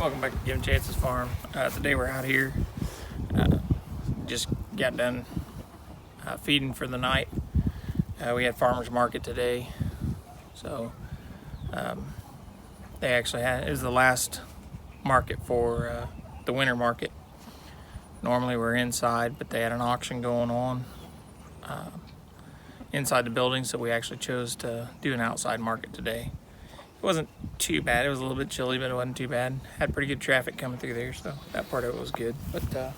Welcome back to Giving Chances Farm. Today we're out here. Just got done feeding for the night. We had farmers market today, so they actually had, it was the last market for the winter market. Normally we're inside, but they had an auction going on inside the building, so we actually chose to do an outside market today. It wasn't too bad. It was a little bit chilly, but it wasn't too bad. Had pretty good traffic coming through there, so that part of it was good. But I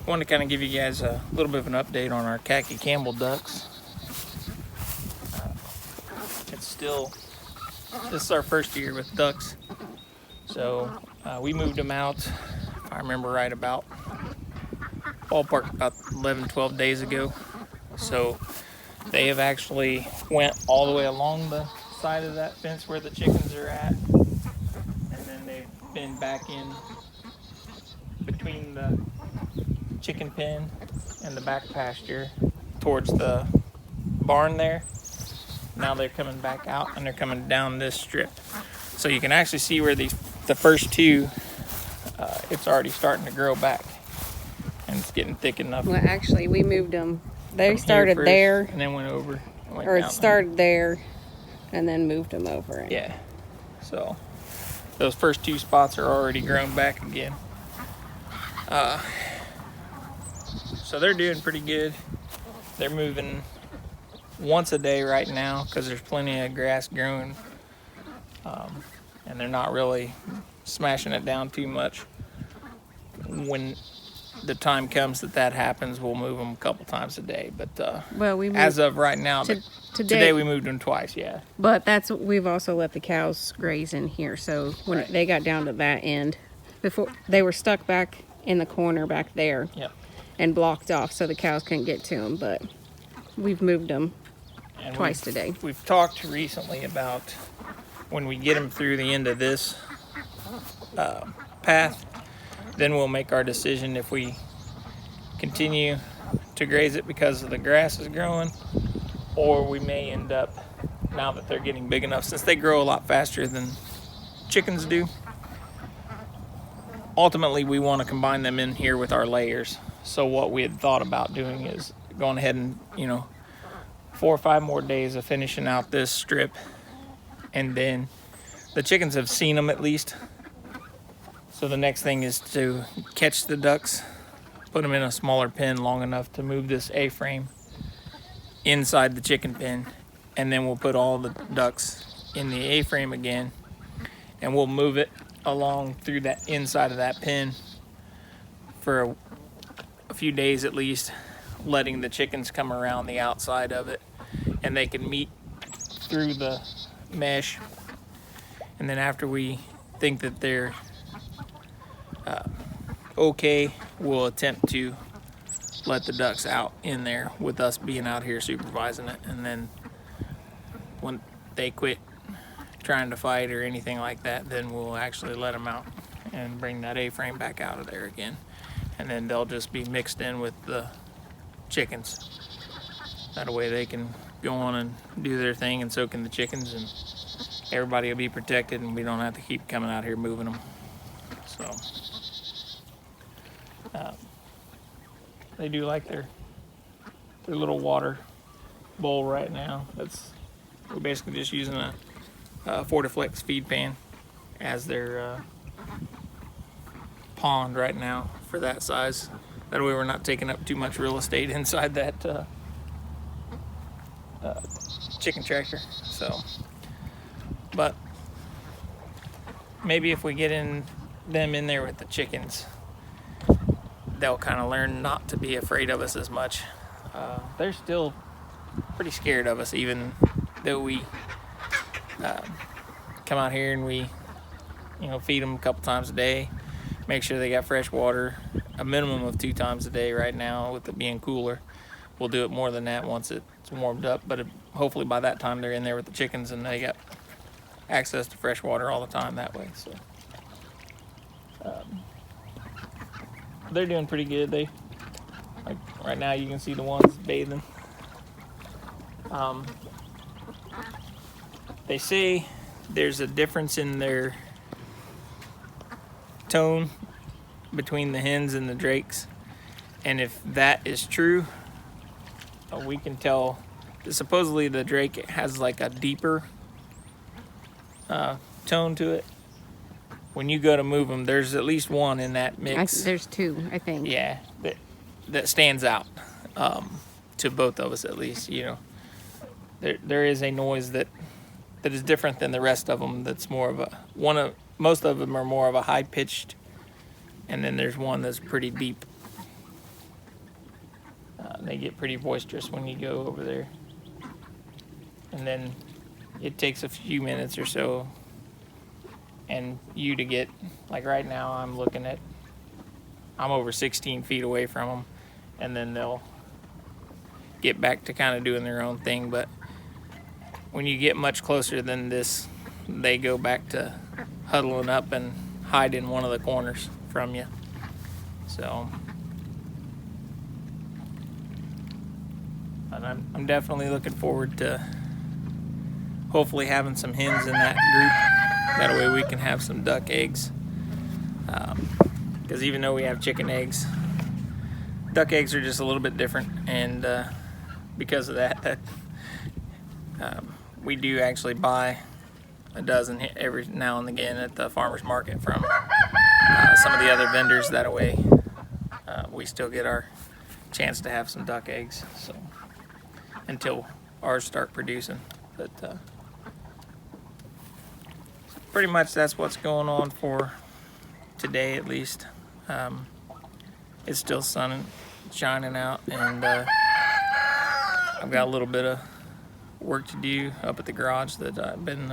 wanted to kind of give you guys a little bit of an update on our Khaki Campbell ducks. This is our first year with ducks. So we moved them out, if I remember right, about ballpark about 11, 12 days ago. So they have actually went all the way along the side of that fence where the chickens are at, and then they've been back in between the chicken pen and the back pasture towards the barn there. Now they're coming back out and they're coming down this strip, so you can actually see where the first two it's already starting to grow back and it's getting thick enough. Well, actually we moved them. They started first, there and then went over and went or it down started there and then moved them over. Yeah, so those first two spots are already grown back again. So they're doing pretty good. They're moving once a day right now because there's plenty of grass growing, and they're not really smashing it down too much. When the time comes that happens, we'll move them a couple times a day, but Well, we moved as of right now, today we moved them twice. Yeah, but we've also let the cows graze in here, so when Right. they got down to that end, before they were stuck back in the corner back there. Yep. And blocked off so the cows couldn't get to them, but we've moved them and twice today. We've talked recently about when we get them through the end of this path, then we'll make our decision if we continue to graze it because of the grass is growing, or we may end up, now that they're getting big enough, since they grow a lot faster than chickens do, ultimately we want to combine them in here with our layers. So what we had thought about doing is going ahead and 4 or 5 more days of finishing out this strip, and then the chickens have seen them at least. So the next thing is to catch the ducks, put them in a smaller pen long enough to move this A-frame inside the chicken pen, and then we'll put all the ducks in the A-frame again, and we'll move it along through that inside of that pen for a few days at least, letting the chickens come around the outside of it and they can meet through the mesh. And then after we think that they're okay, we'll attempt to let the ducks out in there with us being out here supervising it. And then when they quit trying to fight or anything like that, then we'll actually let them out and bring that A-frame back out of there again. And then they'll just be mixed in with the chickens. That way they can go on and do their thing, and so can the chickens, and everybody will be protected, and we don't have to keep coming out here moving them. So they do like their little water bowl right now. We're basically just using a Fortiflex feed pan as their pond right now for that size. That way we're not taking up too much real estate inside that chicken tractor. So, but maybe if we get them in there with the chickens, they'll kind of learn not to be afraid of us as much. They're still pretty scared of us, even though we come out here and we feed them a couple times a day, make sure they got fresh water, a minimum of 2 times a day right now. With it being cooler, we'll do it more than that once it's warmed up, but hopefully by that time they're in there with the chickens and they got access to fresh water all the time that way. So they're doing pretty good. Like right now you can see the ones bathing. They say there's a difference in their tone between the hens and the drakes. And if that is true, we can tell that supposedly the drake has like a deeper tone to it. When you go to move them, there's at least one in that mix. There's two, I think. Yeah, that stands out to both of us at least. There is a noise that is different than the rest of them. That's more of most of them are more of a high pitched, and then there's one that's pretty deep. They get pretty boisterous when you go over there, and then it takes a few minutes or so, and you to get, like right now I'm over 16 feet away from them, and then they'll get back to kind of doing their own thing. But when you get much closer than this, they go back to huddling up and hide in one of the corners from you. So, and I'm definitely looking forward to hopefully having some hens in that group. That way we can have some duck eggs. Because even though we have chicken eggs, duck eggs are just a little bit different. And because of that we do actually buy a dozen every now and again at the farmer's market from some of the other vendors. That way we still get our chance to have some duck eggs. So until ours start producing. But pretty much that's what's going on for today, at least. It's still shining out, and I've got a little bit of work to do up at the garage that I've been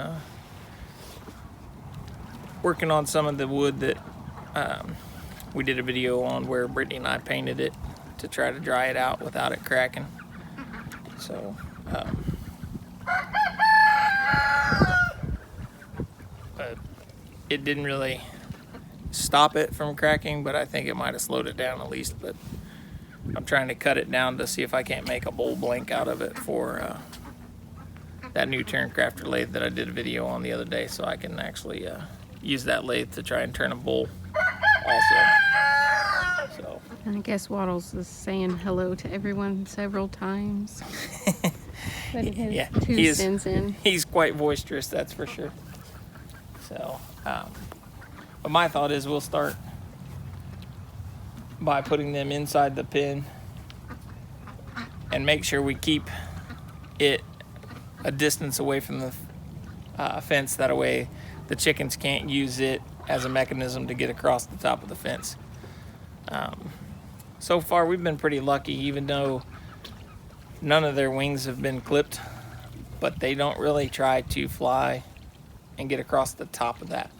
working on some of the wood that we did a video on where Brittany and I painted it to try to dry it out without it cracking. So it didn't really stop it from cracking, but I think it might have slowed it down at least. But I'm trying to cut it down to see if I can't make a bowl blank out of it for that new Turncrafter lathe that I did a video on the other day, so I can actually use that lathe to try and turn a bowl also. So I guess Waddles is saying hello to everyone several times. But it has yeah, 2 cents in. He's quite boisterous, that's for sure. So, but my thought is we'll start by putting them inside the pen and make sure we keep it a distance away from the fence. That way the chickens can't use it as a mechanism to get across the top of the fence. So far we've been pretty lucky, even though none of their wings have been clipped, but they don't really try to fly and get across the top of that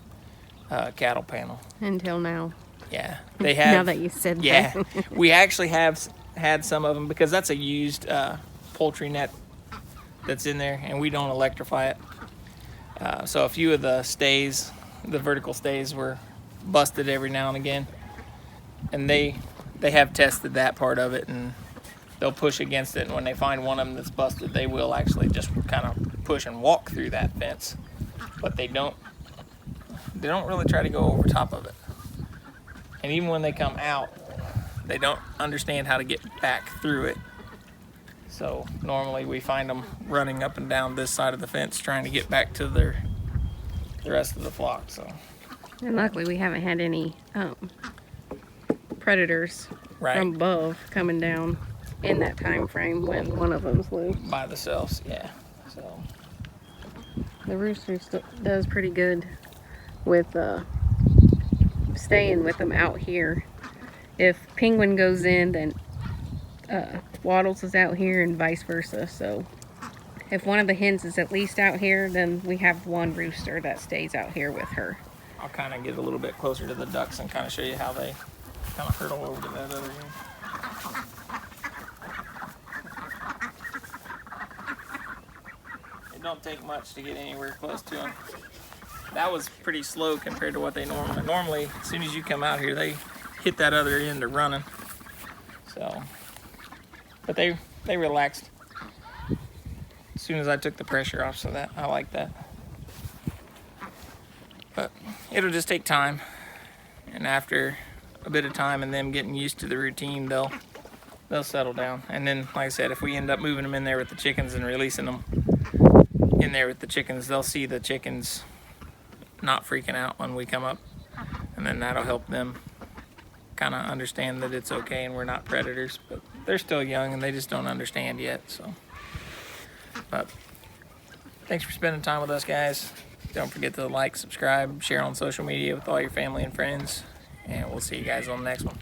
cattle panel. Until now. Yeah, they have. Now that you said yeah, that. we actually have had some of them because that's a used poultry net that's in there, and we don't electrify it. So a few of the stays, the vertical stays, were busted every now and again, and they have tested that part of it, and they'll push against it, and when they find one of them that's busted, they will actually just kind of push and walk through that fence. But they don't really try to go over top of it. And even when they come out, they don't understand how to get back through it. So normally we find them running up and down this side of the fence trying to get back to the rest of the flock. So, and luckily we haven't had any predators right. from above coming down in that time frame when one of them's loose. By themselves, yeah. So the rooster does pretty good with staying with them out here. If Penguin goes in, then Waddles is out here, and vice versa. So if one of the hens is at least out here, then we have one rooster that stays out here with her. I'll kind of get a little bit closer to the ducks and kind of show you how they kind of hurtle over to that other end. It don't take much to get anywhere close to them. That was pretty slow compared to what they normally, as soon as you come out here, they hit that other end of running. So, but they relaxed as soon as I took the pressure off, so that I like that. But it'll just take time. and after a bit of time and them getting used to the routine, they'll settle down. And then, like I said, if we end up moving them in there with the chickens and releasing them in there with the chickens, they'll see the chickens not freaking out when we come up, and then that'll help them kind of understand that it's okay and we're not predators. But they're still young and they just don't understand yet. So, but thanks for spending time with us, guys. Don't forget to like, subscribe, share on social media with all your family and friends, and we'll see you guys on the next one.